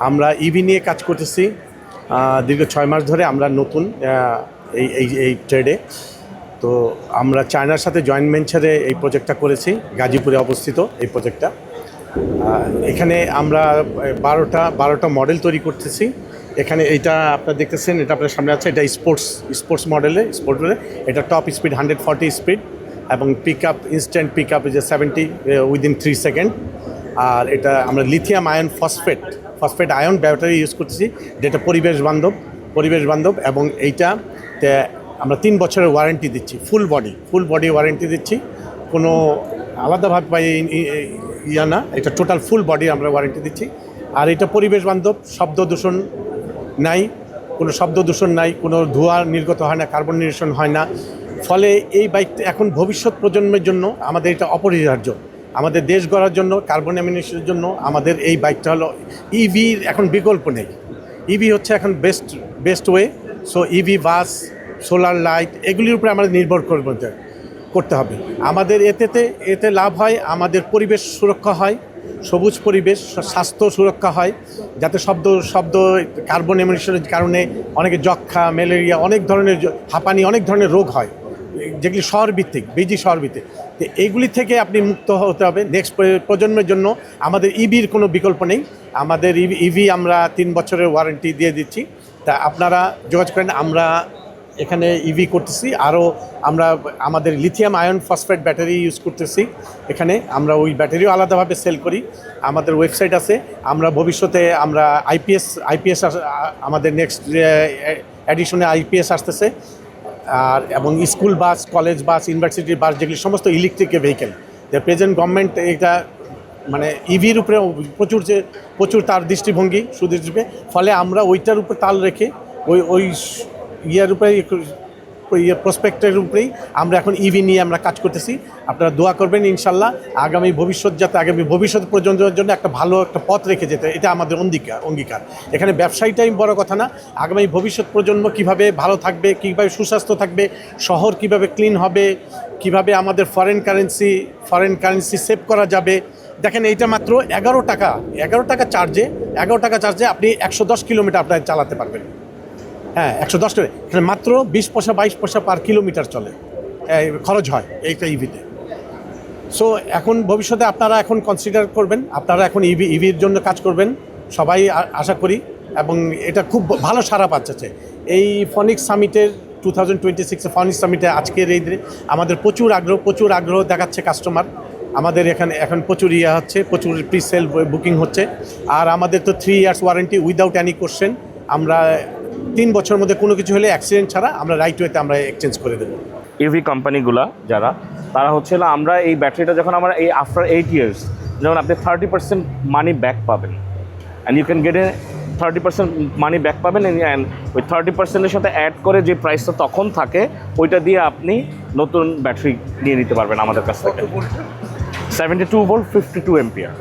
আমরা ইভি নিয়ে কাজ করতেছি দীর্ঘ 6 মাস ধরে। আমরা নতুন এই ট্রেডে, তো আমরা চায়নার সাথে জয়েন্ট ভেঞ্চারে এই প্রজেক্টটা করেছি, গাজীপুরে অবস্থিত এই প্রজেক্টটা। এখানে আমরা 12টা মডেল তৈরি করতেছি। এখানে এইটা আপনারা দেখতেছেন, এটা আপনার সামনে আছে, এটা স্পোর্টস মডেলে এটা টপ স্পিড 140 স্পিড এবং ইনস্ট্যান্ট পিক আপ যে 70 উইদিন 3 সেকেন্ড। আর এটা আমরা lithium ion phosphate ion battery use করতেছি, যেটা পরিবেশ বান্ধব এবং এইটাতে আমরা 3 বছরের ওয়ারেন্টি দিচ্ছি, ফুল বডি ওয়ারেন্টি দিচ্ছি, কোনো আলাদাভাবে না, এটা টোটাল ফুল বডি আমরা ওয়ারেন্টি দিচ্ছি। আর এটা পরিবেশ বান্ধব, শব্দ দূষণ নাই, কোনো ধোঁয়া নির্গত হয় না, কার্বন নিঃসরণ হয় না। ফলে এই বাইকটা এখন ভবিষ্যৎ প্রজন্মের জন্য আমাদের এটা অপরিহার্য। আমাদের দেশ গড়ার জন্য, কার্বন এমিশনের জন্য আমাদের এই বাইকটা হলো ইভির এখন বিকল্প নেই। ইভি হচ্ছে এখন বেস্ট ওয়ে। সো ইভি বাস, সোলার লাইট এগুলির উপরে আমাদের নির্ভর করতে হবে। আমাদের এতে লাভ হয়, আমাদের পরিবেশ সুরক্ষা হয়, সবুজ পরিবেশ, স্বাস্থ্য সুরক্ষা হয়, যাতে শব্দ কার্বন এমিশনের কারণে অনেকে যক্ষা, ম্যালেরিয়া, অনেক ধরনের হাঁপানি, অনেক ধরনের রোগ হয়, যেগুলি শহরভিত্তিক, শহরভিত্তিক। তো এইগুলি থেকে আপনি মুক্ত হতে হবে। নেক্সট প্রজন্মের জন্য আমাদের ইভির কোনো বিকল্প নেই। আমাদের ইভি আমরা 3 বছরের ওয়ারেন্টি দিয়ে দিচ্ছি। তা আপনারা যোগাযোগ করেন। আমরা এখানে ইভি করতেছি, আরও আমরা আমাদের lithium ion phosphate battery use করতেছি। এখানে আমরা ওই ব্যাটারিও আলাদাভাবে সেল করি। আমাদের ওয়েবসাইট আছে। আমরা ভবিষ্যতে আমরা আইপিএস আমাদের নেক্সট এডিশনে আইপিএস আসতেছে। আর এবং স্কুল বাস, কলেজ বাস, ইউনিভার্সিটির বাস, যেগুলি সমস্ত ইলেকট্রিক ভেহিকেল, যে প্রেজেন্ট গভর্নমেন্ট এটা মানে ইভির উপরে প্রচুর তার দৃষ্টিভঙ্গি সুদৃষ্টিতে। ফলে আমরা ওইটার উপর তাল রেখে ওই ইয়ার উপরে প্রসপেক্টের উপরেই আমরা এখন ইভি নিয়ে আমরা কাজ করতেছি। আপনারা দোয়া করবেন ইনশাল্লাহ আগামী ভবিষ্যৎ প্রজন্মের জন্য একটা ভালো একটা পথ রেখে যেতে, এটা আমাদের অঙ্গীকার। এখানে ব্যবসায়ীটাই বড় কথা না, আগামী ভবিষ্যৎ প্রজন্ম কিভাবে ভালো থাকবে, কিভাবে সুস্বাস্থ্য থাকবে, শহর কিভাবে ক্লিন হবে, কিভাবে আমাদের ফরেন কারেন্সি সেভ করা যাবে। দেখেন এইটা মাত্র 11 টাকা চার্জে আপনি 110 কিলোমিটার আপনার চালাতে পারবেন। হ্যাঁ, 110 টাকা, এখানে মাত্র 20 পয়সা 22 পয়সা পার কিলোমিটার খরচ হয় এইটা ইভিতে। সো এখন ভবিষ্যতে আপনারা এখন কনসিডার করবেন, আপনারা এখন ইভির জন্য কাজ করবেন সবাই আশা করি, এবং এটা খুব ভালো সাড়া পাচ্ছে। এই ফনিক্স সামিটের 2026 ফনিক্স সামিটে আজকের এই দিনে আমাদের প্রচুর আগ্রহ দেখাচ্ছে কাস্টমার। আমাদের এখানে এখন প্রচুর হচ্ছে, প্রচুর প্রি সেল বুকিং হচ্ছে। আর আমাদের তো 3 years warranty without any question. আমরা 3 বছরের মধ্যে কোনো কিছু হলে অ্যাক্সিডেন্ট ছাড়া আমরা রাইট ওয়েতে আমরা এক্সচেঞ্জ করে দেবো। ইভি কোম্পানিগুলা তারা হচ্ছে না, আমরা এই ব্যাটারিটা যখন আমরা এই আফটার 8 ইয়ার্স যখন আপনি 30% মানি ব্যাক পাবেন, and you can get 30% money back পাবেন, অ্যান্ড ওই 30%-এর সাথে অ্যাড করে যে প্রাইসটা তখন থাকে ওইটা দিয়ে আপনি নতুন ব্যাটারি নিয়ে নিতে পারবেন আমাদের কাছ থেকে। 72 ভোল্ট 52 এম্পিয়ার।